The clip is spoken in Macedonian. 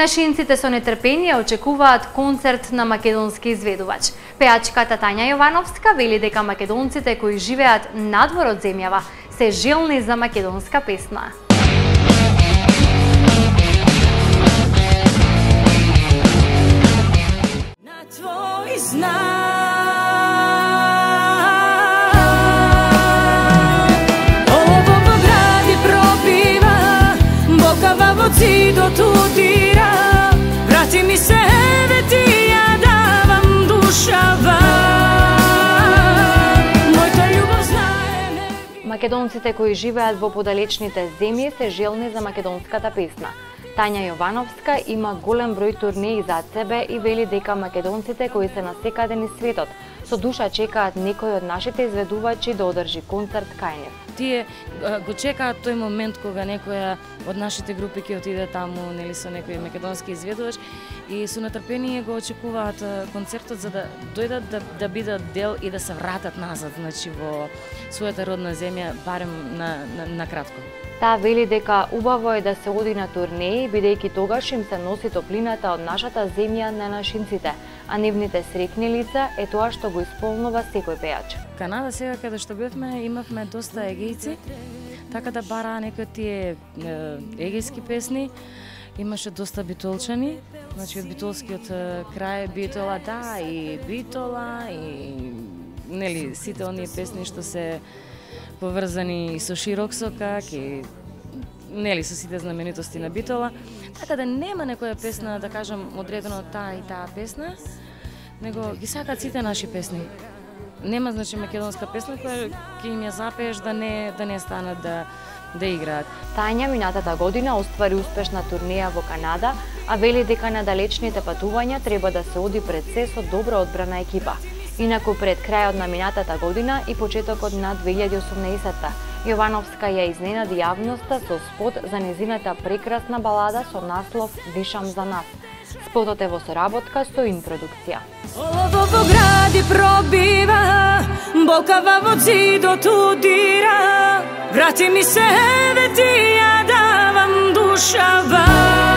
Нашинците со нетрпение очекуваат концерт на македонски изведувач. Пеачката Тања Јовановска вели дека македонците кои живеат надвор од земјава се желни за македонска песна. На твој знак ово по гради пробива, бокава во зидот удира, врати ми се, еве ти ја давам душава. Мојта љубов знае. Македонците кои живеат во подалечните земји се желни за македонската песна. Тања Јовановска има голем број турнеи зад себе и вели дека македонците кои се насекаде низ светот со душа чекаат некој од нашите изведувачи да одржи концерт кај нив. Тие го чекаат тој момент кога некоја од нашите групи ќе отиде таму, нели, со некој македонски изведувач и со нетрпение го очекуваат концертот за да дојдат да бидат дел и да се вратат назад, значи во својата родна земја, барем на кратко. Таа вели дека убаво е да се оди на турнеи, бидејќи тогаш им се носи топлината од нашата земја на нашинците, а нивните среќни лица е тоа што го исполнува секој пеач. Канада сега каде што бевме, имавме доста егејци, така да бараа некои тие егејски песни. Имаше доста битолчани, значи од битолскиот крај, Битола, да, и Битола, и нели сите оние песни што се поврзани и со широк сокак и нели со сите знаменитости на Битола. Така да нема некоја песна, да кажам, одредено таа и таа песна, него ги сакаат сите наши песни. Нема, значи, македонска песна која ќе им ја запееш да не станат да играат. Тања минатата година оствари успешна турнеја во Канада, а вели дека на далечните патувања треба да се оди пред се со добра одбрана екипа. Инаку пред крајот на минатата година и почетокот на 2018-та, Јовановска ја изненади јавноста со спот за незината прекрасна балада со наслов "Дишам за нас". Спотот е во соработка со Ин продукција. Ово во гради пробива, бокава во зидот удира, врати ми се, еве ти ја давам душава.